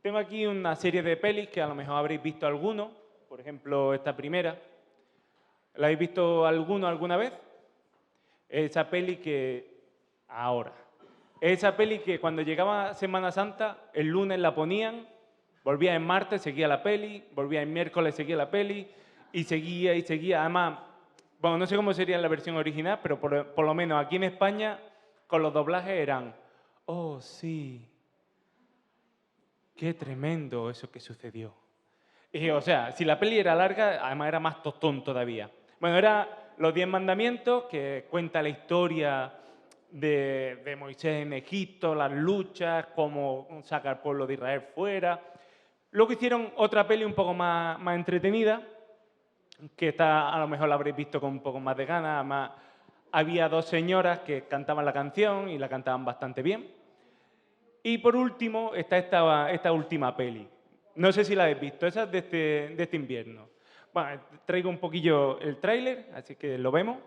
Tengo aquí una serie de pelis que a lo mejor habréis visto alguno. Por ejemplo, esta primera. ¿La habéis visto alguno alguna vez? Esa peli que... Ahora. Esa peli que cuando llegaba Semana Santa, el lunes la ponían, volvía el martes, seguía la peli, volvía el miércoles, seguía la peli, y seguía y seguía. Además, bueno, no sé cómo sería en la versión original, pero por lo menos aquí en España, con los doblajes eran... Oh, sí. Qué tremendo eso que sucedió. Y, o sea, si la peli era larga, además era más tostón todavía. Bueno, era Los 10 Mandamientos, que cuenta la historia de Moisés en Egipto, las luchas, cómo saca al pueblo de Israel fuera. Luego hicieron otra peli un poco más entretenida, que a lo mejor la habréis visto con un poco más de ganas. Además, había dos señoras que cantaban la canción y la cantaban bastante bien. Y por último está esta última peli. No sé si la habéis visto, esa es de este invierno. Bueno, traigo un poquillo el tráiler, así que lo vemos.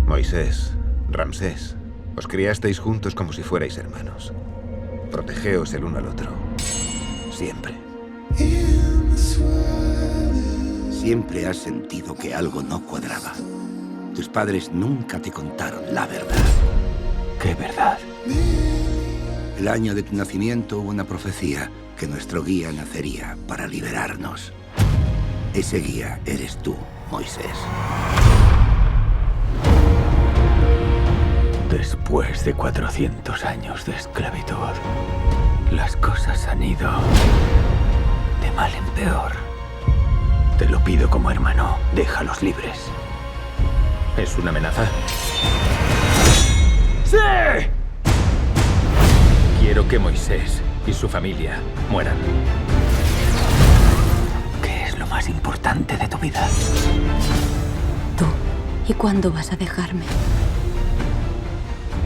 Moisés, Ramsés, os criasteis juntos como si fuerais hermanos. Protegeos el uno al otro. Siempre. Siempre has sentido que algo no cuadraba. Tus padres nunca te contaron la verdad. ¿Qué verdad? El año de tu nacimiento hubo una profecía que nuestro guía nacería para liberarnos. Ese guía eres tú, Moisés. Después de 400 años de esclavitud, las cosas han ido de mal en peor. Te lo pido como hermano, déjalos libres. ¿Es una amenaza? ¡Sí! Quiero que Moisés y su familia mueran. ¿Qué es lo más importante de tu vida? Tú. ¿Y cuándo vas a dejarme?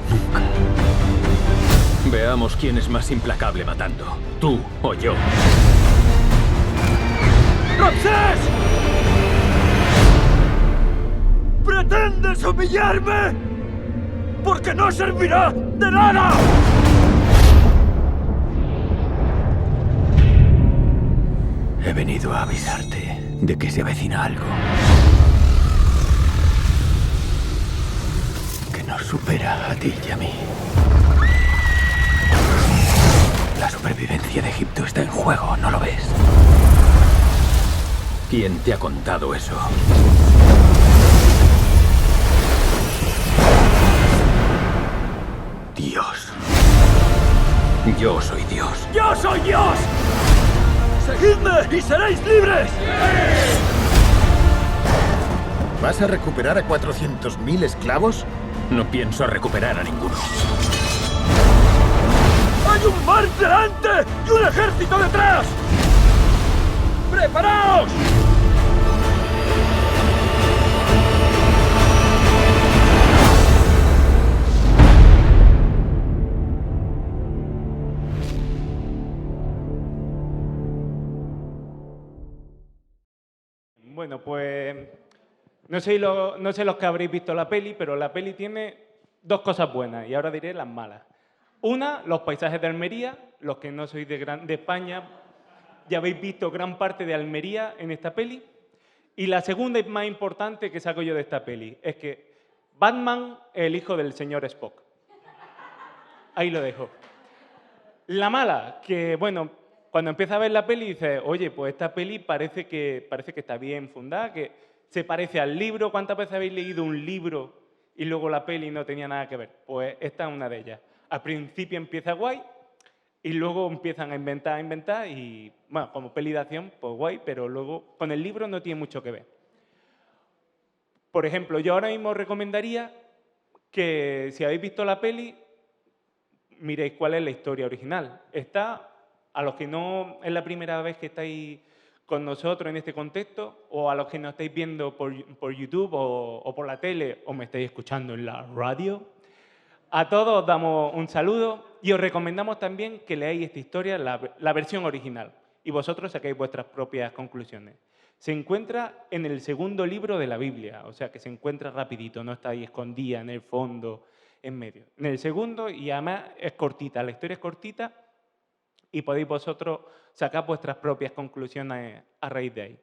Nunca. Veamos quién es más implacable matando, tú o yo. ¡Ramsés! ¿Pretendes humillarme? Porque no servirá de nada. He venido a avisarte de que se avecina algo que nos supera a ti y a mí. La supervivencia de Egipto está en juego, ¿no lo ves? ¿Quién te ha contado eso? Dios. Yo soy Dios. ¡Yo soy Dios! ¡Seguidme y seréis libres! ¿Vas a recuperar a 400.000 esclavos? No pienso recuperar a ninguno. ¡Hay un mar delante y un ejército detrás! ¡Preparaos! Bueno, pues no sé los que habréis visto la peli, pero la peli tiene dos cosas buenas y ahora diré las malas. Una, los paisajes de Almería. Los que no sois de España ya habéis visto gran parte de Almería en esta peli. Y la segunda y más importante que saco yo de esta peli es que Batman es el hijo del señor Spock. Ahí lo dejo. La mala, que bueno, cuando empiezas a ver la peli dices, oye, pues esta peli parece que está bien fundada, que se parece al libro. ¿Cuántas veces habéis leído un libro y luego la peli no tenía nada que ver? Pues esta es una de ellas. Al principio empieza guay y luego empiezan a inventar y, bueno, como peli de acción, pues guay, pero luego con el libro no tiene mucho que ver. Por ejemplo, yo ahora mismo recomendaría que si habéis visto la peli, miréis cuál es la historia original. Está, a los que no es la primera vez que estáis con nosotros en este contexto, o a los que nos estáis viendo por YouTube o por la tele, o me estáis escuchando en la radio. A todos os damos un saludo y os recomendamos también que leáis esta historia, la versión original, y vosotros saquéis vuestras propias conclusiones. Se encuentra en el segundo libro de la Biblia, o sea que se encuentra rapidito, no está ahí escondida en el fondo, en medio. En el segundo, y además es cortita, la historia es cortita y podéis vosotros sacar vuestras propias conclusiones a raíz de ahí.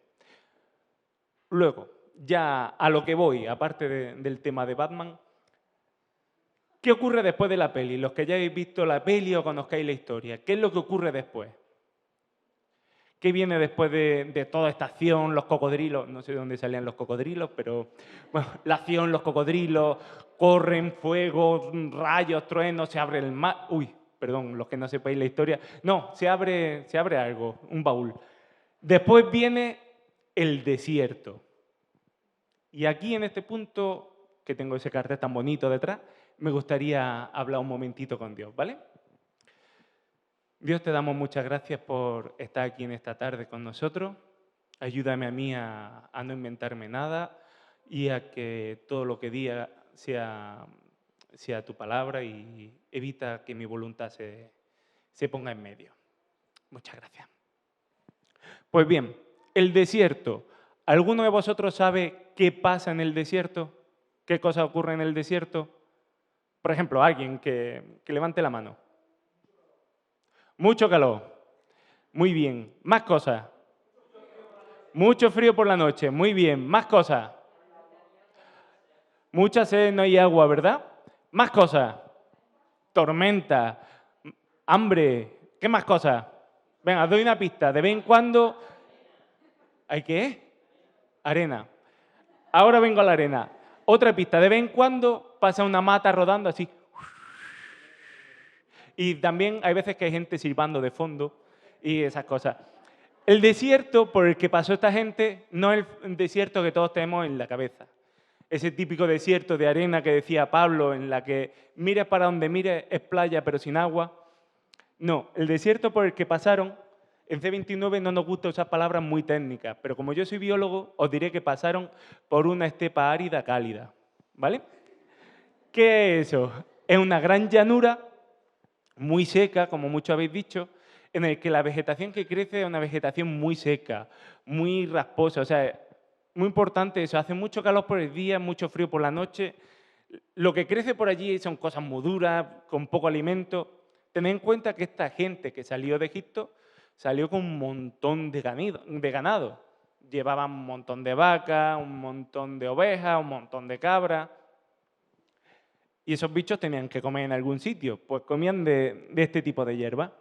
Luego, ya a lo que voy, aparte del tema de Batman, ¿qué ocurre después de la peli? Los que ya habéis visto la peli o conozcáis la historia, ¿qué es lo que ocurre después? ¿Qué viene después de toda esta acción, los cocodrilos? No sé de dónde salían los cocodrilos, pero bueno, la acción, los cocodrilos, corren, fuego, rayos, truenos, se abre el mar. Uy, perdón, los que no sepáis la historia. No, se abre algo, un baúl. Después viene el desierto. Y aquí en este punto, que tengo ese cartel tan bonito detrás, me gustaría hablar un momentito con Dios, ¿vale? Dios, te damos muchas gracias por estar aquí en esta tarde con nosotros. Ayúdame a mí a no inventarme nada y a que todo lo que diga sea tu palabra y evita que mi voluntad se ponga en medio. Muchas gracias. Pues bien, el desierto. ¿Alguno de vosotros sabe qué pasa en el desierto? ¿Qué cosa ocurre en el desierto? Por ejemplo, alguien que levante la mano. Mucho calor. Muy bien. Más cosas. Mucho frío por la noche. Muy bien. Más cosas. Mucha sed, no hay agua, ¿verdad? Más cosas. Tormenta. Hambre. ¿Qué más cosas? Venga, doy una pista. De vez en cuando... ¿Hay qué? Arena. Ahora vengo a la arena. Otra pista. De vez en cuando pasa una mata rodando así. Y también hay veces que hay gente silbando de fondo y esas cosas. El desierto por el que pasó esta gente no es el desierto que todos tenemos en la cabeza. Ese típico desierto de arena que decía Pablo, en la que mires para donde mires, es playa pero sin agua. No, el desierto por el que pasaron, en C29 no nos gusta usar palabras muy técnicas, pero como yo soy biólogo, os diré que pasaron por una estepa árida cálida. ¿Vale? ¿Qué es eso? Es una gran llanura muy seca, como muchos habéis dicho, en el que la vegetación que crece es una vegetación muy seca, muy rasposa. O sea, muy importante eso, hace mucho calor por el día, mucho frío por la noche. Lo que crece por allí son cosas muy duras, con poco alimento. Tened en cuenta que esta gente que salió de Egipto salió con un montón de ganado. Llevaban un montón de vacas, un montón de ovejas, un montón de cabras. Y esos bichos tenían que comer en algún sitio, pues comían de este tipo de hierba.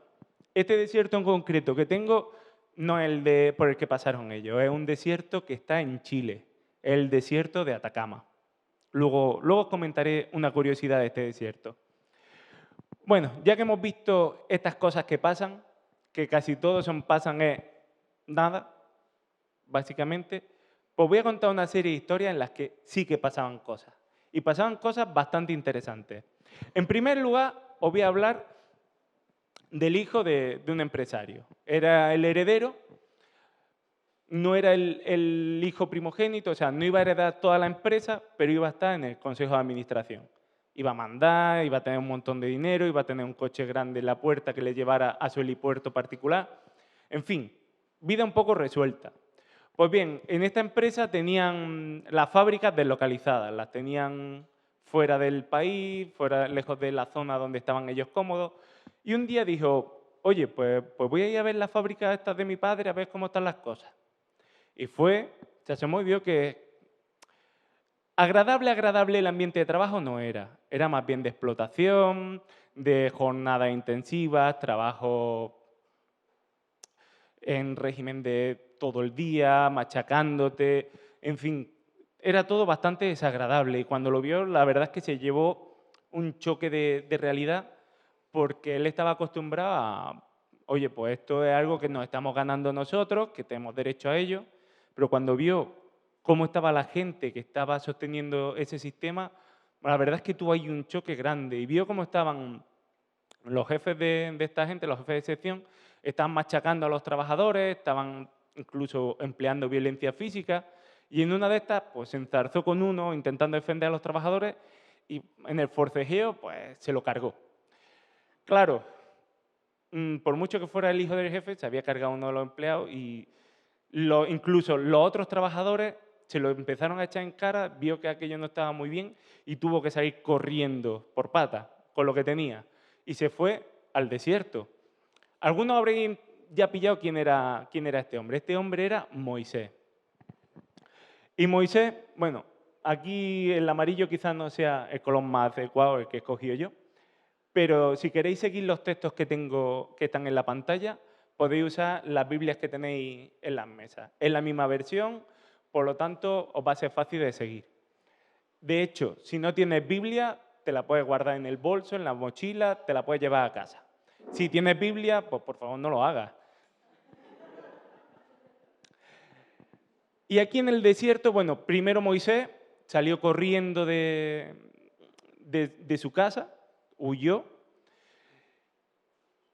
Este desierto en concreto que tengo no es el por el que pasaron ellos, es un desierto que está en Chile, el desierto de Atacama. Luego os comentaré una curiosidad de este desierto. Bueno, ya que hemos visto estas cosas que pasan, que casi todos pasan nada, básicamente, pues voy a contar una serie de historias en las que sí que pasaban cosas. Y pasaban cosas bastante interesantes. En primer lugar, os voy a hablar del hijo de un empresario. Era el heredero, no era el hijo primogénito, o sea, no iba a heredar toda la empresa, pero iba a estar en el consejo de administración. Iba a mandar, iba a tener un montón de dinero, iba a tener un coche grande en la puerta que le llevara a su helipuerto particular. En fin, vida un poco resuelta. Pues bien, en esta empresa tenían las fábricas deslocalizadas, las tenían fuera del país, lejos de la zona donde estaban ellos cómodos. Y un día dijo, oye, pues voy a ir a ver las fábricas estas de mi padre a ver cómo están las cosas. Y se asomó y vio que agradable el ambiente de trabajo no era. Era más bien de explotación, de jornadas intensivas, trabajo en régimen de todo el día, machacándote, en fin, era todo bastante desagradable. Y cuando lo vio, la verdad es que se llevó un choque de realidad porque él estaba acostumbrado a, oye, pues esto es algo que nos estamos ganando nosotros, que tenemos derecho a ello, pero cuando vio cómo estaba la gente que estaba sosteniendo ese sistema, la verdad es que tuvo ahí un choque grande y vio cómo estaban los jefes de esta gente, los jefes de sección, estaban machacando a los trabajadores, estaban incluso empleando violencia física. Y en una de estas, pues se enzarzó con uno intentando defender a los trabajadores y en el forcejeo, pues se lo cargó. Claro, por mucho que fuera el hijo del jefe, se había cargado a uno de los empleados y incluso los otros trabajadores se lo empezaron a echar en cara, vio que aquello no estaba muy bien y tuvo que salir corriendo por patas con lo que tenía. Y se fue al desierto. Algunos habréis ya pillado quién era este hombre. Este hombre era Moisés. Y Moisés, bueno, aquí el amarillo quizás no sea el color más adecuado, el que he escogido yo, pero si queréis seguir los textos que están en la pantalla, podéis usar las Biblias que tenéis en las mesas. Es la misma versión, por lo tanto, os va a ser fácil de seguir. De hecho, si no tienes Biblia, te la puedes guardar en el bolso, en la mochila, te la puedes llevar a casa. Si tienes Biblia, pues por favor no lo hagas. Y aquí en el desierto, bueno, primero Moisés salió corriendo de su casa, huyó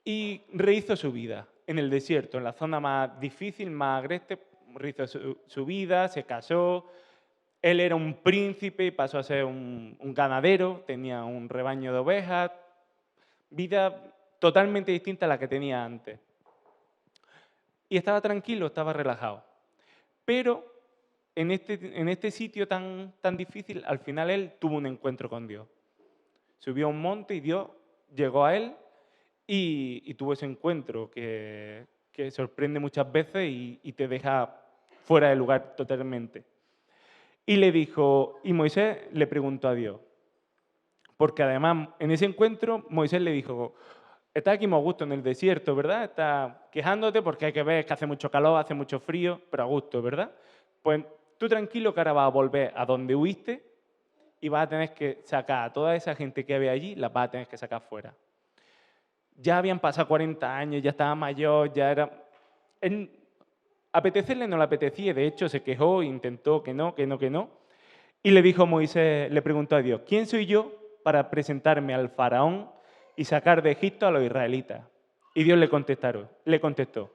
y rehizo su vida en el desierto, en la zona más difícil, más agreste, rehizo su vida, se casó. Él era un príncipe y pasó a ser un ganadero, tenía un rebaño de ovejas, vida totalmente distinta a la que tenía antes. Y estaba tranquilo, estaba relajado. Pero en este sitio tan difícil, al final él tuvo un encuentro con Dios. Subió a un monte y Dios llegó a él y tuvo ese encuentro que sorprende muchas veces y te deja fuera de lugar totalmente. Y Moisés le preguntó a Dios, porque además en ese encuentro Moisés le dijo, estás aquí muy a gusto en el desierto, ¿verdad? Estás quejándote porque hay que ver que hace mucho calor, hace mucho frío, pero a gusto, ¿verdad? Pues tú tranquilo que ahora vas a volver a donde huiste y vas a tener que sacar a toda esa gente que había allí, las vas a tener que sacar fuera. Ya habían pasado 40 años, ya estaba mayor, ya era... Apetecerle no le apetecía, de hecho se quejó, intentó que no. Y le dijo Moisés, le preguntó a Dios, ¿quién soy yo para presentarme al faraón y sacar de Egipto a los israelitas? Y Dios le contestó,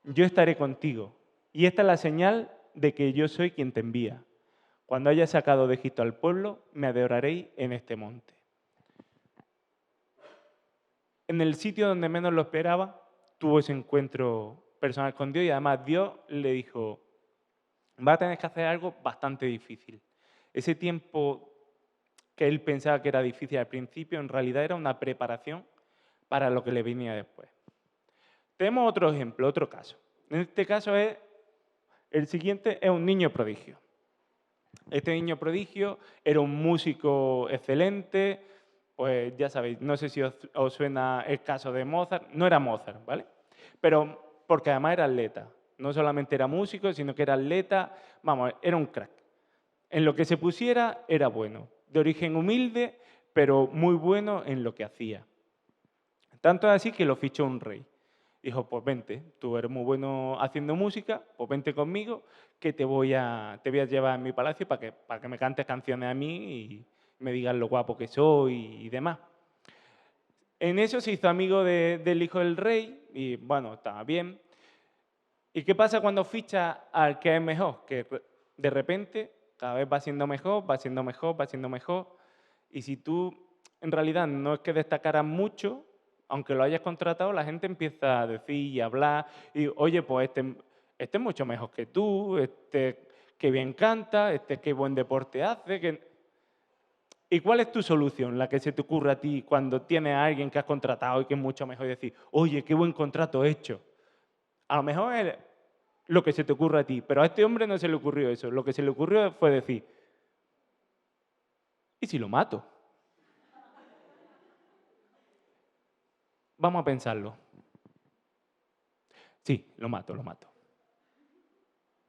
yo estaré contigo y esta es la señal de que yo soy quien te envía. Cuando hayas sacado de Egipto al pueblo, me adoraréis en este monte. En el sitio donde menos lo esperaba, tuvo ese encuentro personal con Dios y además Dios le dijo, vas a tener que hacer algo bastante difícil. Ese tiempo que él pensaba que era difícil al principio, en realidad era una preparación para lo que le venía después. Tenemos otro ejemplo, otro caso. En este caso el siguiente es un niño prodigio. Este niño prodigio era un músico excelente, pues ya sabéis, no sé si os suena el caso de Mozart, no era Mozart, ¿vale? Pero porque además era atleta, no solamente era músico, sino que era atleta, vamos, era un crack. En lo que se pusiera era bueno, de origen humilde, pero muy bueno en lo que hacía. Tanto es así que lo fichó un rey. Dijo, pues vente, tú eres muy bueno haciendo música, pues vente conmigo, que te voy a llevar a mi palacio para que me cantes canciones a mí y me digas lo guapo que soy y demás. En eso se hizo amigo del hijo del rey y, bueno, estaba bien. ¿Y qué pasa cuando fichas al que es mejor? Que de repente cada vez va siendo mejor, va siendo mejor, va siendo mejor. Y si tú en realidad no es que destacaras mucho, aunque lo hayas contratado, la gente empieza a decir y a hablar, y oye, pues este es mucho mejor que tú, este que bien canta, este qué buen deporte hace. ¿Y cuál es tu solución, la que se te ocurre a ti cuando tienes a alguien que has contratado y que es mucho mejor y decir, oye, qué buen contrato he hecho? A lo mejor es lo que se te ocurre a ti, pero a este hombre no se le ocurrió eso. Lo que se le ocurrió fue decir, ¿y si lo mato? Vamos a pensarlo. Sí, lo mato.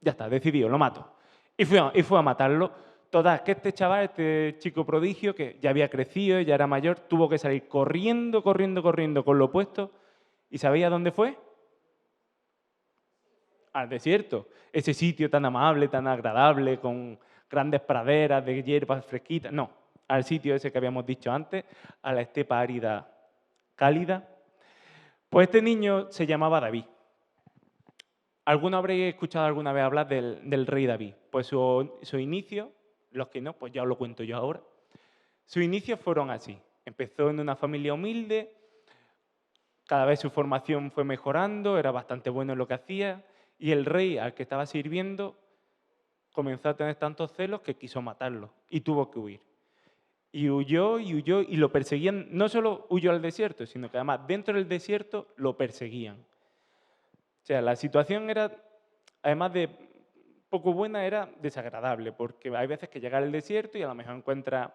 Ya está, decidido, lo mato. Y fue a matarlo. Total, que este chaval, este chico prodigio, que ya había crecido, ya era mayor, tuvo que salir corriendo con lo opuesto. ¿Y sabéis a dónde fue? Al desierto. Ese sitio tan amable, tan agradable, con grandes praderas de hierbas fresquitas. No, al sitio ese que habíamos dicho antes, a la estepa árida, cálida. Pues este niño se llamaba David. Alguno habréis escuchado alguna vez hablar del rey David. Pues su inicio, los que no, pues ya os lo cuento yo ahora. Sus inicios fueron así. Empezó en una familia humilde, cada vez su formación fue mejorando, era bastante bueno en lo que hacía, y el rey al que estaba sirviendo comenzó a tener tantos celos que quiso matarlo y tuvo que huir. Y huyó, y lo perseguían. No solo huyó al desierto, sino que además dentro del desierto lo perseguían. O sea, la situación era, además de poco buena, era desagradable, porque hay veces que llega al desierto y a lo mejor encuentra,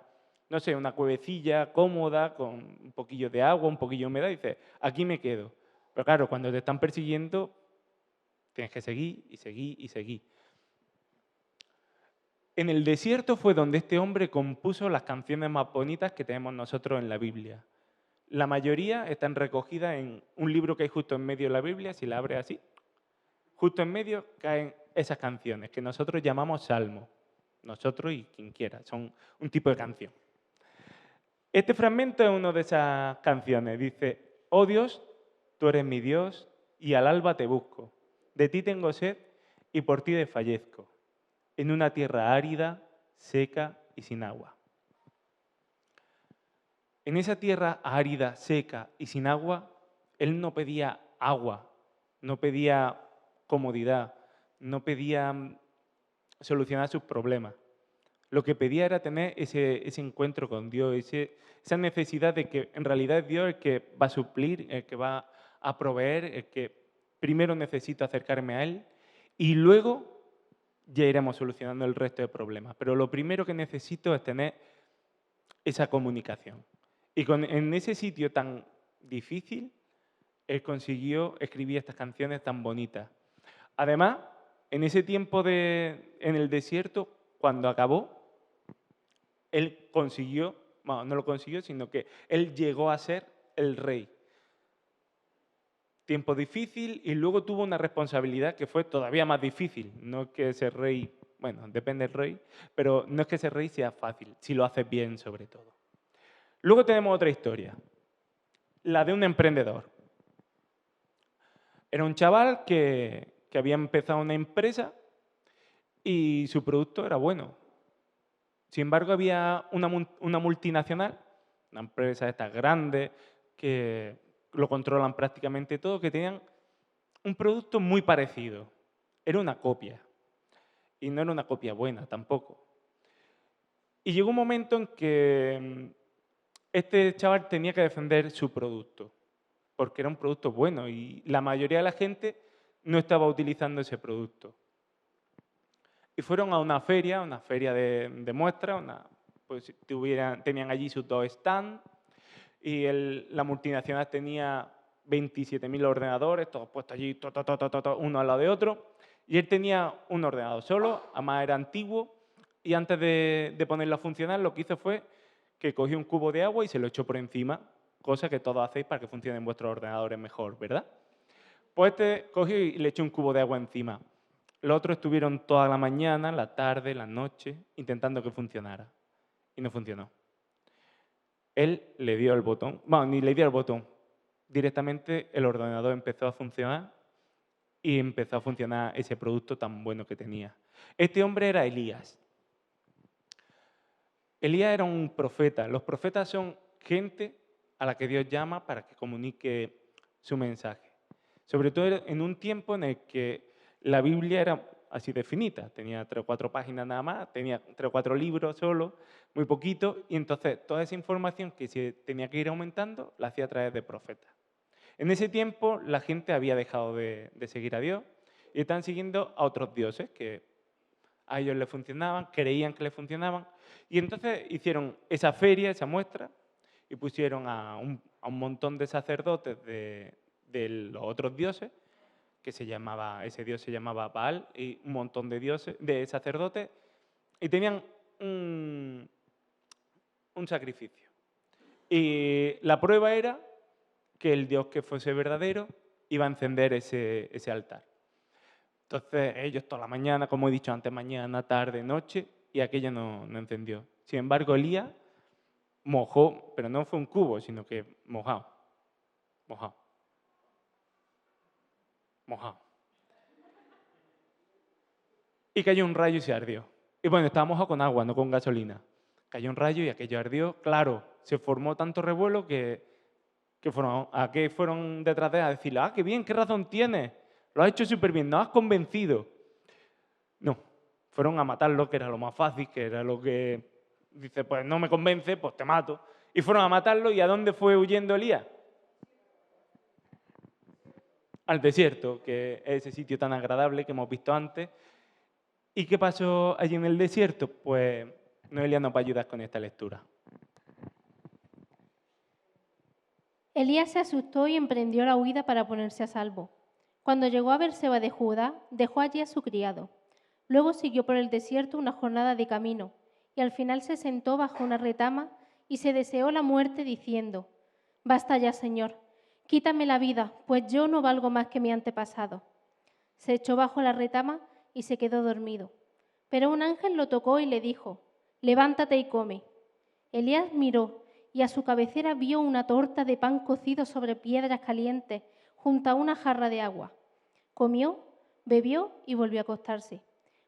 no sé, una cuevecilla cómoda con un poquillo de agua, un poquillo de humedad, y dices, aquí me quedo. Pero claro, cuando te están persiguiendo, tienes que seguir y seguir y seguir. En el desierto fue donde este hombre compuso las canciones más bonitas que tenemos nosotros en la Biblia. La mayoría están recogidas en un libro que hay justo en medio de la Biblia, si la abres así. Justo en medio caen esas canciones que nosotros llamamos salmos. Nosotros y quien quiera, son un tipo de canción. Este fragmento es una de esas canciones. Dice, oh Dios, tú eres mi Dios y al alba te busco. De ti tengo sed y por ti desfallezco. En una tierra árida, seca y sin agua. En esa tierra árida, seca y sin agua, él no pedía agua, no pedía comodidad, no pedía solucionar sus problemas. Lo que pedía era tener ese encuentro con Dios, esa necesidad de que en realidad es Dios el que va a suplir, el que va a proveer, el que primero necesito acercarme a Él y luego ya iremos solucionando el resto de problemas. Pero lo primero que necesito es tener esa comunicación. Y en ese sitio tan difícil, él consiguió escribir estas canciones tan bonitas. Además, en ese tiempo en el desierto, cuando acabó, él consiguió, bueno, no lo consiguió, sino que él llegó a ser el rey. Tiempo difícil y luego tuvo una responsabilidad que fue todavía más difícil. No es que ser rey, bueno, depende del rey, pero no es que ser rey sea fácil, si lo haces bien sobre todo. Luego tenemos otra historia, la de un emprendedor. Era un chaval que había empezado una empresa y su producto era bueno. Sin embargo, había una multinacional, una empresa de estas grandes, que lo controlan prácticamente todo, que tenían un producto muy parecido. Era una copia. Y no era una copia buena tampoco. Y llegó un momento en que este chaval tenía que defender su producto, porque era un producto bueno y la mayoría de la gente no estaba utilizando ese producto. Y fueron a una feria de muestras, pues tenían allí sus dos stands y la multinacional tenía 27.000 ordenadores, todos puestos allí, uno al lado de otro, y él tenía un ordenador solo, además era antiguo, y antes de ponerlo a funcionar lo que hizo fue que cogió un cubo de agua y se lo echó por encima, cosa que todos hacéis para que funcionen vuestros ordenadores mejor, ¿verdad? Pues este cogió y le echó un cubo de agua encima. Los otros estuvieron toda la mañana, la tarde, la noche, intentando que funcionara. Y no funcionó. Él le dio el botón, bueno, ni le dio el botón. Directamente el ordenador empezó a funcionar y empezó a funcionar ese producto tan bueno que tenía. Este hombre era Elías. Elías era un profeta. Los profetas son gente a la que Dios llama para que comunique su mensaje. Sobre todo en un tiempo en el que la Biblia era así definida, tenía 3 o 4 páginas nada más, tenía 3 o 4 libros solo, muy poquito, y entonces toda esa información que se tenía que ir aumentando la hacía a través de profetas. En ese tiempo la gente había dejado de seguir a Dios y estaban siguiendo a otros dioses que a ellos les funcionaban, creían que les funcionaban, y entonces hicieron esa feria, esa muestra, y pusieron a un montón de sacerdotes de los otros dioses, que ese dios se llamaba Baal, y un montón de sacerdotes, y tenían un sacrificio. Y la prueba era que el dios que fuese verdadero iba a encender ese altar. Entonces ellos toda la mañana, como he dicho antes, mañana, tarde, noche, y aquello no encendió. Sin embargo, Elías mojó, pero no fue un cubo, sino que mojado. y cayó un rayo y se ardió. Y bueno, estaba mojado con agua, no con gasolina. Cayó un rayo y aquello ardió. Claro, se formó tanto revuelo que fueron detrás de él a decirle, qué bien, qué razón tienes, lo has hecho súper bien, nos has convencido. No, fueron a matarlo, que era lo más fácil, que era lo que dice, pues no me convence, pues te mato. Y fueron a matarlo, ¿y a dónde fue huyendo Elías? Al desierto, que es ese sitio tan agradable que hemos visto antes. ¿Y qué pasó allí en el desierto? Pues Noelia nos va a ayudar con esta lectura. Elías se asustó y emprendió la huida para ponerse a salvo. Cuando llegó a Berseba de Judá, dejó allí a su criado. Luego siguió por el desierto una jornada de camino, y al final se sentó bajo una retama y se deseó la muerte diciendo, «Basta ya, Señor, quítame la vida, pues yo no valgo más que mi antepasado». Se echó bajo la retama y se quedó dormido. Pero un ángel lo tocó y le dijo, «Levántate y come». Elías miró y a su cabecera vio una torta de pan cocido sobre piedras calientes junto a una jarra de agua. Comió, bebió y volvió a acostarse.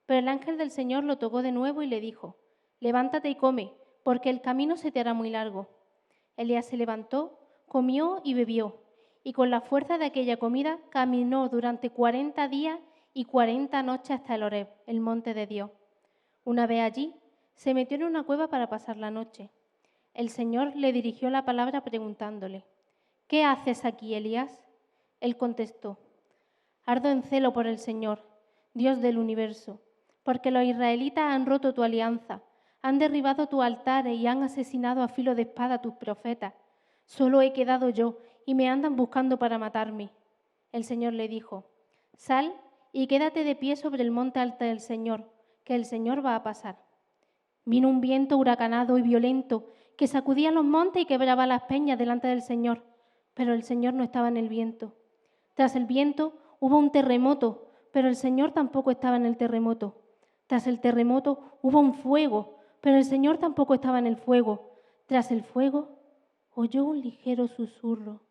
Pero el ángel del Señor lo tocó de nuevo y le dijo, «Levántate y come, porque el camino se te hará muy largo». Elías se levantó, comió y bebió, y con la fuerza de aquella comida caminó durante 40 días y 40 noches hasta el Horeb, el monte de Dios. Una vez allí, se metió en una cueva para pasar la noche. El Señor le dirigió la palabra preguntándole, «¿Qué haces aquí, Elías?». Él contestó, «Ardo en celo por el Señor, Dios del universo, porque los israelitas han roto tu alianza, han derribado tus altares y han asesinado a filo de espada a tus profetas. Solo he quedado yo y me andan buscando para matarme». El Señor le dijo, «Sal y quédate de pie sobre el monte alto del Señor, que el Señor va a pasar». Vino un viento huracanado y violento que sacudía los montes y quebraba las peñas delante del Señor, pero el Señor no estaba en el viento. Tras el viento hubo un terremoto, pero el Señor tampoco estaba en el terremoto. Tras el terremoto hubo un fuego, pero el Señor tampoco estaba en el fuego. Tras el fuego oyó un ligero susurro,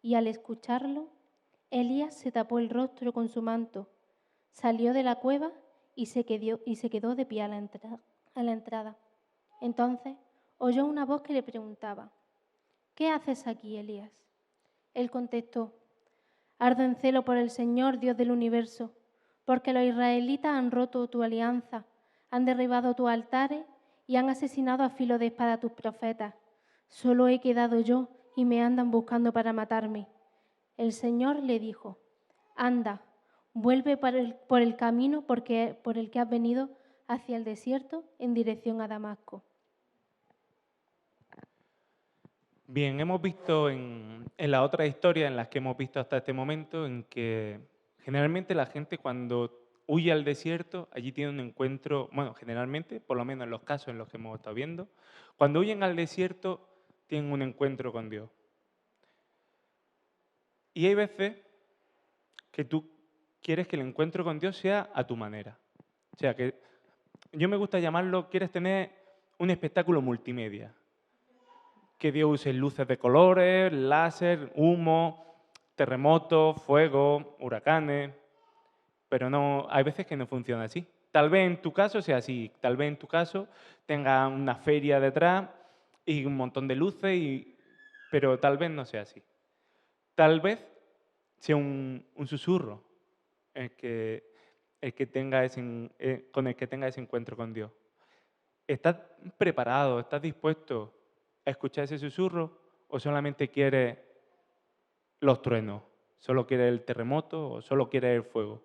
y al escucharlo, Elías se tapó el rostro con su manto, salió de la cueva y se quedó de pie a la entrada. Entonces oyó una voz que le preguntaba, «¿Qué haces aquí, Elías?». Él contestó, «Ardo en celo por el Señor, Dios del universo, porque los israelitas han roto tu alianza, han derribado tus altares y han asesinado a filo de espada a tus profetas. Solo he quedado yo y me andan buscando para matarme». El Señor le dijo, «Anda, vuelve por el camino por el que has venido hacia el desierto en dirección a Damasco». Bien, hemos visto en las otras historias en las que hemos visto hasta este momento en que generalmente la gente cuando huye al desierto, allí tiene un encuentro, bueno, generalmente, por lo menos en los casos en los que hemos estado viendo, cuando huyen al desierto tienen un encuentro con Dios. Y hay veces que tú quieres que el encuentro con Dios sea a tu manera. O sea, que yo me gusta llamarlo, quieres tener un espectáculo multimedia. Que Dios use luces de colores, láser, humo, terremotos, fuego, huracanes, pero no, hay veces que no funciona así. Tal vez en tu caso sea así, tal vez en tu caso tenga una feria detrás y un montón de luces, pero tal vez no sea así. Tal vez sea un susurro con el que tenga ese encuentro con Dios. ¿Estás preparado? ¿Estás dispuesto a escuchar ese susurro o solamente quieres los truenos? ¿Solo quieres el terremoto o solo quieres el fuego?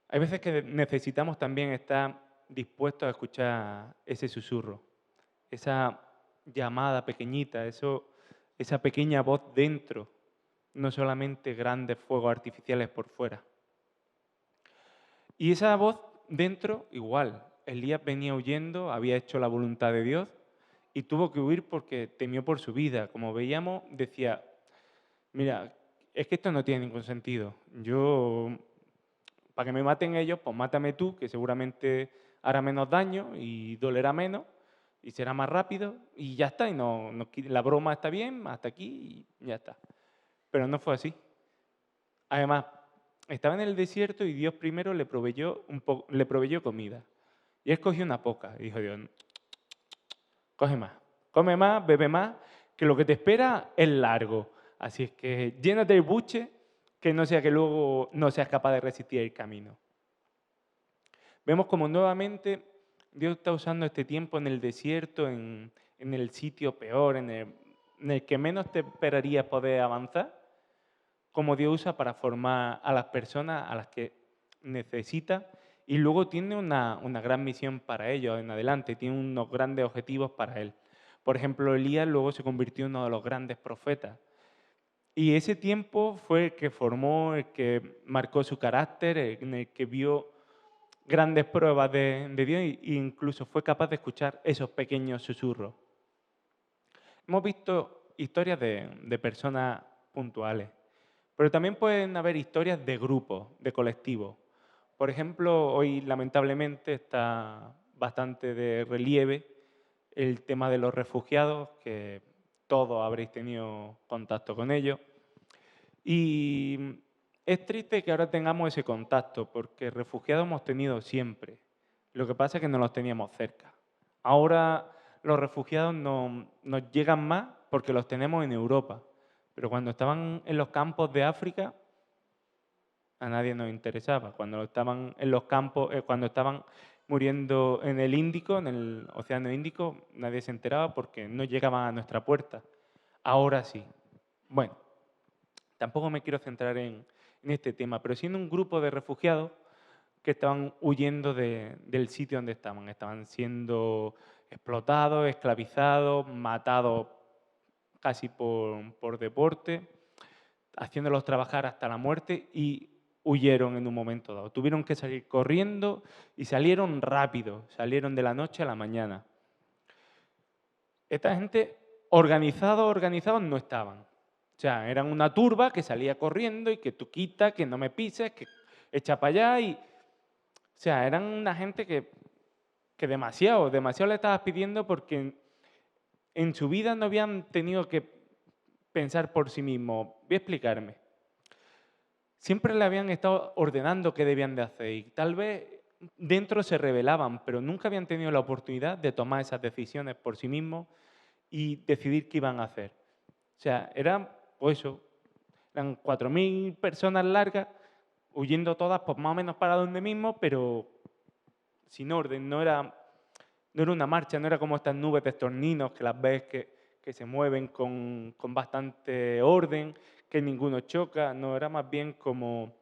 Hay veces que necesitamos también estar dispuestos a escuchar ese susurro, esa llamada pequeñita, esa pequeña voz dentro, no solamente grandes fuegos artificiales por fuera. Y esa voz dentro, igual. Elías venía huyendo, había hecho la voluntad de Dios y tuvo que huir porque temió por su vida. Como veíamos, decía, mira, es que esto no tiene ningún sentido. Para que me maten ellos, pues mátame tú, que seguramente hará menos daño y dolerá menos y será más rápido y ya está. Y la broma está bien, hasta aquí y ya está. Pero no fue así. Además, estaba en el desierto y Dios primero le proveyó comida. Y él cogió una poca y dijo Dios, coge más, come más, bebe más, que lo que te espera es largo. Así es que llénate el buche, que no sea que luego no seas capaz de resistir el camino. Vemos como nuevamente Dios está usando este tiempo en el desierto, en el sitio peor, en el que menos te esperarías poder avanzar, como Dios usa para formar a las personas a las que necesita, y luego tiene una gran misión para ellos en adelante, tiene unos grandes objetivos para él. Por ejemplo, Elías luego se convirtió en uno de los grandes profetas. Y ese tiempo fue el que formó, el que marcó su carácter, en el que vio grandes pruebas de Dios e incluso fue capaz de escuchar esos pequeños susurros. Hemos visto historias de personas puntuales, pero también pueden haber historias de grupos, de colectivos. Por ejemplo, hoy lamentablemente está bastante de relieve el tema de los refugiados, que todos habréis tenido contacto con ellos. Y es triste que ahora tengamos ese contacto, porque refugiados hemos tenido siempre. Lo que pasa es que no los teníamos cerca. Ahora los refugiados nos llegan más porque los tenemos en Europa. Pero cuando estaban en los campos de África, a nadie nos interesaba. Cuando estaban en los campos, cuando estaban muriendo en el Índico, en el Océano Índico, nadie se enteraba porque no llegaban a nuestra puerta. Ahora sí. Bueno, tampoco me quiero centrar en este tema, pero sí en un grupo de refugiados que estaban huyendo del sitio donde estaban. Estaban siendo explotados, esclavizados, matados casi por deporte, haciéndolos trabajar hasta la muerte y huyeron en un momento dado. Tuvieron que salir corriendo y salieron rápido, salieron de la noche a la mañana. Esta gente organizados no estaban. O sea, eran una turba que salía corriendo y que tú quitas, que no me pises, que echa para allá. O sea, eran una gente que demasiado le estabas pidiendo porque en su vida no habían tenido que pensar por sí mismos. Voy a explicarme. Siempre le habían estado ordenando qué debían de hacer y tal vez dentro se rebelaban, pero nunca habían tenido la oportunidad de tomar esas decisiones por sí mismos y decidir qué iban a hacer. O sea, eran 4.000 personas largas, huyendo todas pues, más o menos para donde mismo, pero sin orden. No era una marcha, no era como estas nubes de estorninos que las ves que se mueven con bastante orden, que ninguno choca. No, era más bien como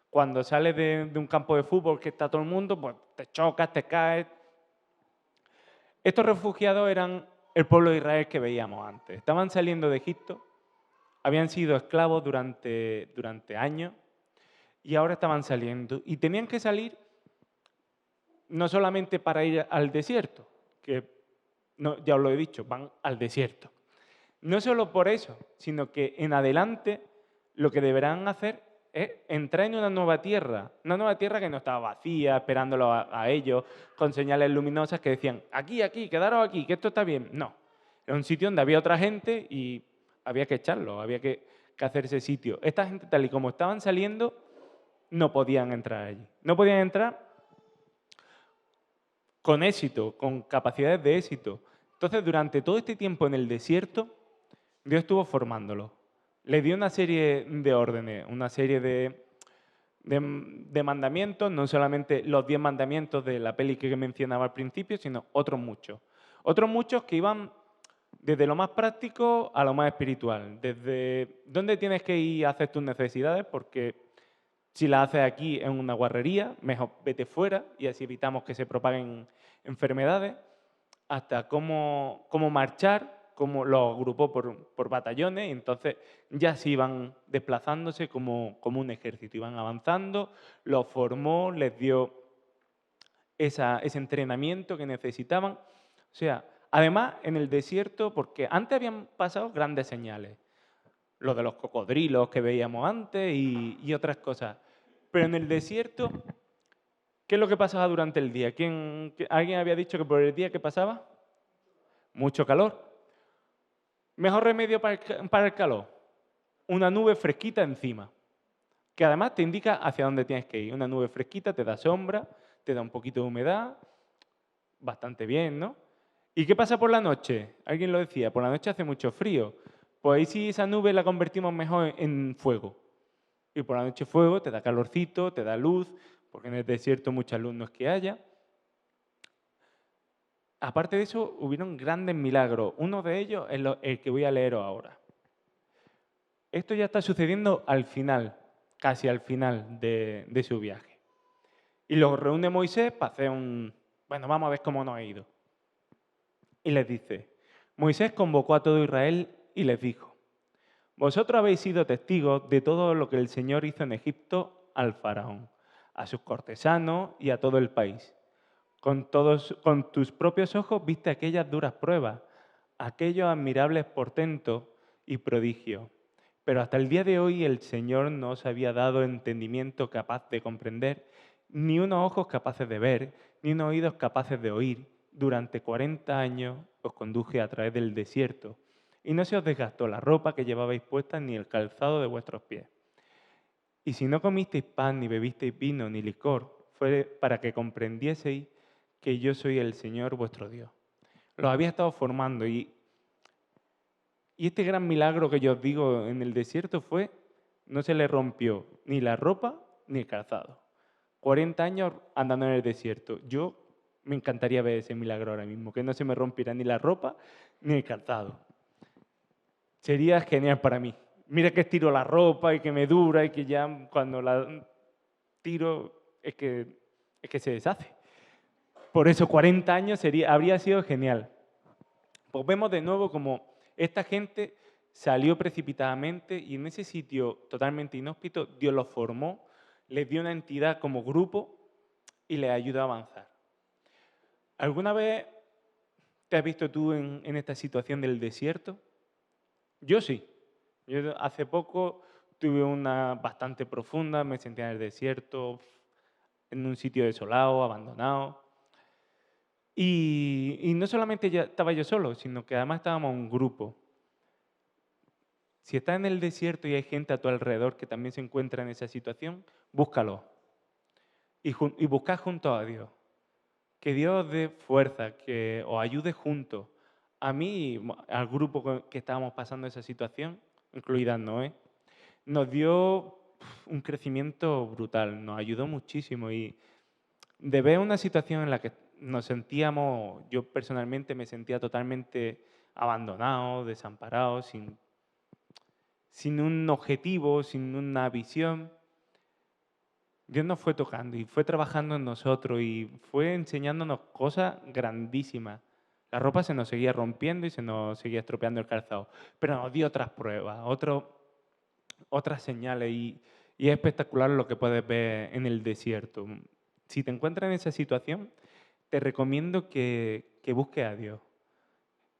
cuando sales de un campo de fútbol que está todo el mundo, pues te chocas, te caes. Estos refugiados eran el pueblo de Israel que veíamos antes. Estaban saliendo de Egipto, habían sido esclavos durante años y ahora estaban saliendo. Y tenían que salir no solamente para ir al desierto, que no, ya os lo he dicho, van al desierto. No solo por eso, sino que en adelante lo que deberán hacer es entrar en una nueva tierra que no estaba vacía, esperándolo a ellos, con señales luminosas que decían, aquí, quedaros aquí, que esto está bien. No, era un sitio donde había otra gente y había que echarlo, había que hacer ese sitio. Esta gente, tal y como estaban saliendo, no podían entrar allí. No podían entrar con éxito, con capacidades de éxito. Entonces, durante todo este tiempo en el desierto, Dios estuvo formándolo. Les dio una serie de órdenes, una serie de mandamientos, no solamente los 10 mandamientos de la peli que mencionaba al principio, sino otros muchos. Otros muchos que iban desde lo más práctico a lo más espiritual. Desde dónde tienes que ir a hacer tus necesidades, porque si las haces aquí en una guarrería, mejor vete fuera y así evitamos que se propaguen enfermedades, hasta cómo marchar, cómo los agrupó por batallones, y entonces ya se iban desplazándose como un ejército, iban avanzando, los formó, les dio ese entrenamiento que necesitaban. O sea, además en el desierto, porque antes habían pasado grandes señales, lo de los cocodrilos que veíamos antes y otras cosas, pero en el desierto, ¿qué es lo que pasaba durante el día? ¿Alguien había dicho que por el día qué pasaba? Mucho calor. Mejor remedio para el calor, una nube fresquita encima. que además te indica hacia dónde tienes que ir. Una nube fresquita te da sombra, te da un poquito de humedad, bastante bien, ¿no? ¿Y qué pasa por la noche? Alguien lo decía, por la noche hace mucho frío. Pues ahí sí esa nube la convertimos mejor en fuego. Y por la noche fuego te da calorcito, te da luz, porque en el desierto mucha luz no es que haya. Aparte de eso, hubieron grandes milagros. Uno de ellos es el que voy a leeros ahora. Esto ya está sucediendo al final, casi al final de su viaje. Y los reúne Moisés para hacer bueno, vamos a ver cómo nos ha ido. Y les dice, Moisés convocó a todo Israel y les dijo, vosotros habéis sido testigos de todo lo que el Señor hizo en Egipto al faraón, a sus cortesanos y a todo el país. Con tus propios ojos viste aquellas duras pruebas, aquellos admirables portentos y prodigios. Pero hasta el día de hoy el Señor no os había dado entendimiento capaz de comprender, ni unos ojos capaces de ver, ni unos oídos capaces de oír. Durante 40 años os conduje a través del desierto, y no se os desgastó la ropa que llevabais puesta ni el calzado de vuestros pies. Y si no comisteis pan, ni bebisteis vino, ni licor, fue para que comprendieseis que yo soy el Señor vuestro Dios. Los había estado formando y este gran milagro que yo os digo en el desierto fue, no se le rompió ni la ropa ni el calzado. 40 años andando en el desierto. Yo me encantaría ver ese milagro ahora mismo, que no se me rompiera ni la ropa ni el calzado. Sería genial para mí. Mira que estiro la ropa y que me dura y que ya cuando la tiro es que se deshace. Por eso 40 años habría sido genial. Pues vemos de nuevo como esta gente salió precipitadamente y en ese sitio totalmente inhóspito Dios los formó, les dio una entidad como grupo y les ayudó a avanzar. ¿Alguna vez te has visto tú en esta situación del desierto? Yo sí. Yo hace poco tuve una bastante profunda, me sentía en el desierto, en un sitio desolado, abandonado. Y no solamente estaba yo solo, sino que además estábamos un grupo. Si estás en el desierto y hay gente a tu alrededor que también se encuentra en esa situación, búscalo. Y buscad junto a Dios. Que Dios os dé fuerza, que os ayude juntos. A mí, al grupo que estábamos pasando esa situación, incluida Noé, nos dio un crecimiento brutal, nos ayudó muchísimo. Y de ver una situación en la que nos sentíamos, yo personalmente me sentía totalmente abandonado, desamparado, sin un objetivo, sin una visión. Dios nos fue tocando y fue trabajando en nosotros y fue enseñándonos cosas grandísimas. La ropa se nos seguía rompiendo y se nos seguía estropeando el calzado, pero nos dio otras pruebas, otras señales y es espectacular lo que puedes ver en el desierto. Si te encuentras en esa situación, te recomiendo que busques a Dios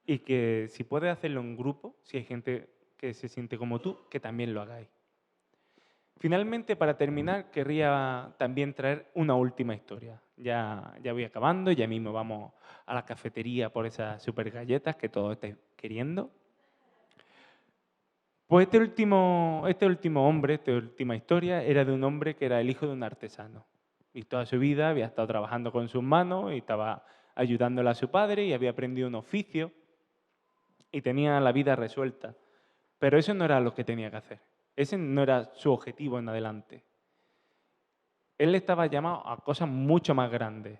y que si puedes hacerlo en grupo, si hay gente que se siente como tú, que también lo hagáis. Finalmente, para terminar, querría también traer una última historia. Ya voy acabando, ya mismo vamos a la cafetería por esas super galletas que todos estáis queriendo. Pues esta última historia, era de un hombre que era el hijo de un artesano. Y toda su vida había estado trabajando con sus manos y estaba ayudándole a su padre y había aprendido un oficio y tenía la vida resuelta. Pero eso no era lo que tenía que hacer. Ese no era su objetivo en adelante. Él estaba llamado a cosas mucho más grandes.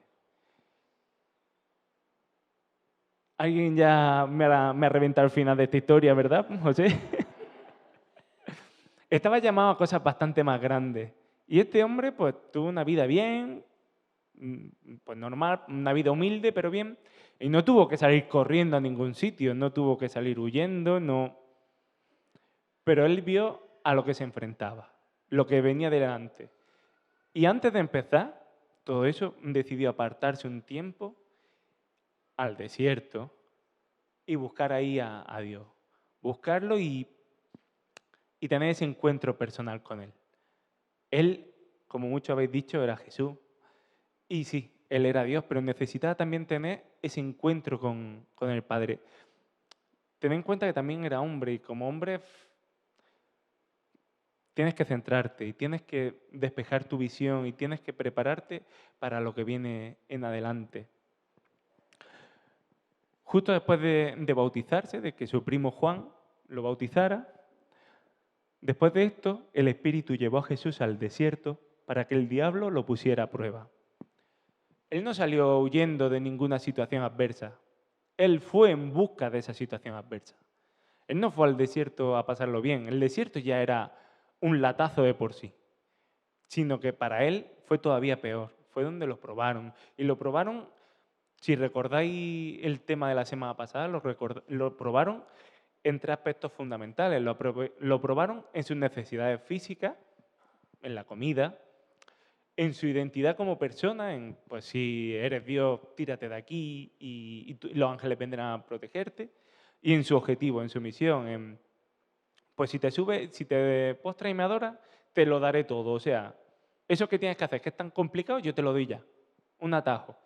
Alguien ya me ha reventado el final de esta historia, ¿verdad, José? Estaba llamado a cosas bastante más grandes. Y este hombre pues tuvo una vida bien, pues normal, una vida humilde, pero bien. Y no tuvo que salir corriendo a ningún sitio, no tuvo que salir huyendo, no. Pero él vio a lo que se enfrentaba, lo que venía delante. Y antes de empezar todo eso, decidió apartarse un tiempo al desierto y buscar ahí a Dios. Buscarlo y tener ese encuentro personal con Él. Él, como muchos habéis dicho, era Jesús. Y sí, Él era Dios, pero necesitaba también tener ese encuentro con el Padre. Ten en cuenta que también era hombre y como hombre tienes que centrarte y tienes que despejar tu visión y tienes que prepararte para lo que viene en adelante. Justo después de bautizarse, de que su primo Juan lo bautizara, después de esto, el Espíritu llevó a Jesús al desierto para que el diablo lo pusiera a prueba. Él no salió huyendo de ninguna situación adversa. Él fue en busca de esa situación adversa. Él no fue al desierto a pasarlo bien. El desierto ya era un latazo de por sí. Sino que para él fue todavía peor. Fue donde lo probaron. Y lo probaron, si recordáis el tema de la semana pasada, lo probaron en 3 aspectos fundamentales. Lo probaron en sus necesidades físicas, en la comida, en su identidad como persona, en pues si eres Dios, tírate de aquí y los ángeles vendrán a protegerte, y en su objetivo, en su misión, en pues si te postras y me adoras, te lo daré todo. O sea, eso que tienes que hacer, que es tan complicado, yo te lo doy ya, un atajo.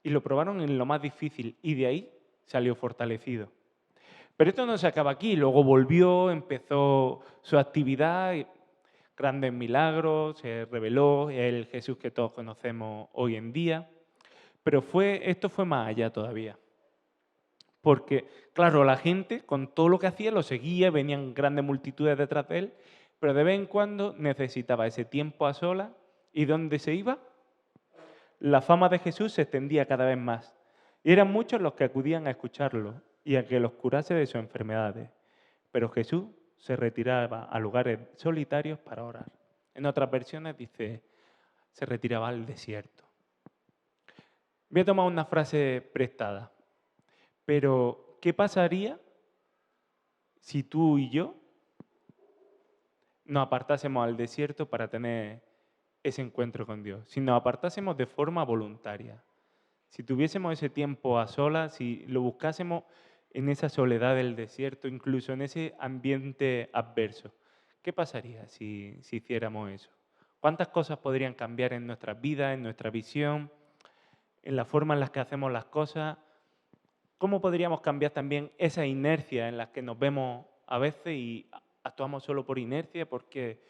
Y lo probaron en lo más difícil y de ahí salió fortalecido. Pero esto no se acaba aquí, luego volvió, empezó su actividad, grandes milagros, se reveló el Jesús que todos conocemos hoy en día. Pero esto fue más allá todavía. Porque, claro, la gente con todo lo que hacía lo seguía, venían grandes multitudes detrás de él, pero de vez en cuando necesitaba ese tiempo a solas. ¿Y dónde se iba? La fama de Jesús se extendía cada vez más. Y eran muchos los que acudían a escucharlo y a que los curase de sus enfermedades. Pero Jesús se retiraba a lugares solitarios para orar. En otras versiones dice, se retiraba al desierto. Voy a tomar una frase prestada. Pero, ¿qué pasaría si tú y yo nos apartásemos al desierto para tener ese encuentro con Dios? Si nos apartásemos de forma voluntaria. Si tuviésemos ese tiempo a solas, si lo buscásemos en esa soledad del desierto, incluso en ese ambiente adverso. ¿Qué pasaría si hiciéramos eso? ¿Cuántas cosas podrían cambiar en nuestras vidas, en nuestra visión, en la forma en la que hacemos las cosas? ¿Cómo podríamos cambiar también esa inercia en la que nos vemos a veces y actuamos solo por inercia porque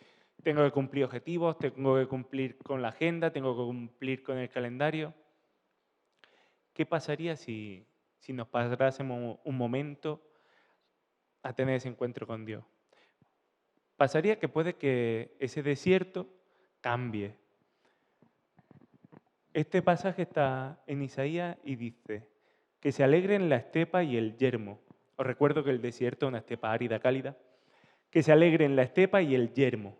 tengo que cumplir objetivos, tengo que cumplir con la agenda, tengo que cumplir con el calendario? ¿Qué pasaría si nos pasásemos un momento a tener ese encuentro con Dios? Pasaría que puede que ese desierto cambie. Este pasaje está en Isaías y dice que se alegren la estepa y el yermo. Os recuerdo que el desierto es una estepa árida, cálida. Que se alegren la estepa y el yermo,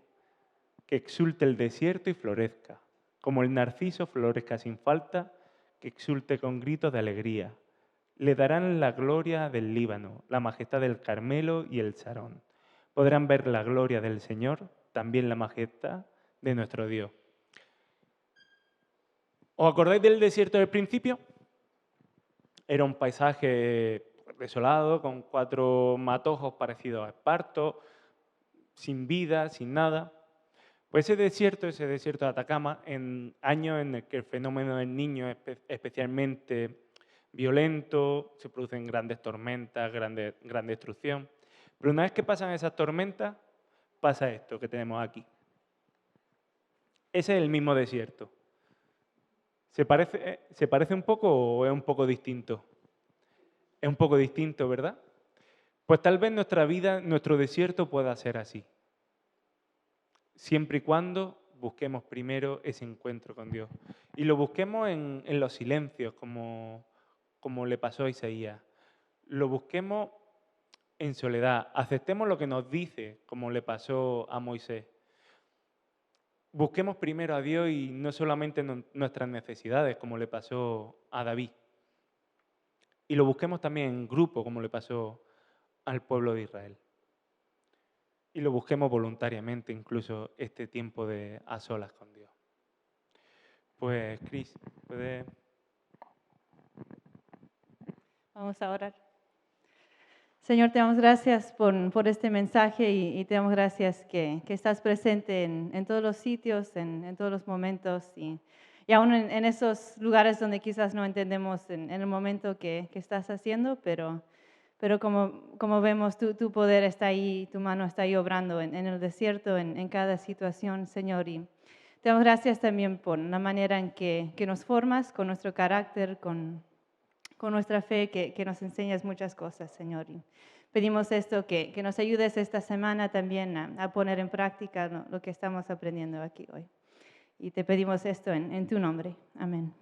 que exulte el desierto y florezca, como el narciso florezca sin falta, que exulte con gritos de alegría. Le darán la gloria del Líbano, la majestad del Carmelo y el Sarón. Podrán ver la gloria del Señor, también la majestad de nuestro Dios. ¿Os acordáis del desierto del principio? Era un paisaje desolado, con 4 matojos parecidos a esparto, sin vida, sin nada. Pues ese desierto de Atacama, en años en el que el fenómeno del Niño es especialmente violento, se producen grandes tormentas, gran destrucción. Pero una vez que pasan esas tormentas, pasa esto que tenemos aquí. Ese es el mismo desierto. ¿Se parece un poco o es un poco distinto? Es un poco distinto, ¿verdad? Pues tal vez nuestra vida, nuestro desierto pueda ser así. Siempre y cuando busquemos primero ese encuentro con Dios. Y lo busquemos en los silencios, como le pasó a Isaías. Lo busquemos en soledad. Aceptemos lo que nos dice, como le pasó a Moisés. Busquemos primero a Dios y no solamente nuestras necesidades, como le pasó a David. Y lo busquemos también en grupo, como le pasó al pueblo de Israel. Y lo busquemos voluntariamente, incluso este tiempo de a solas con Dios. Pues, Cris, ¿puedes? Vamos a orar. Señor, te damos gracias por este mensaje y te damos gracias que estás presente en todos los sitios, en todos los momentos y aún en esos lugares donde quizás no entendemos en el momento que estás haciendo, pero pero como vemos, tu poder está ahí, tu mano está ahí obrando en el desierto, en cada situación, Señor. Y te damos gracias también por la manera en que nos formas, con nuestro carácter, con nuestra fe, que nos enseñas muchas cosas, Señor. Y pedimos esto, que nos ayudes esta semana también a poner en práctica lo que estamos aprendiendo aquí hoy. Y te pedimos esto en tu nombre. Amén.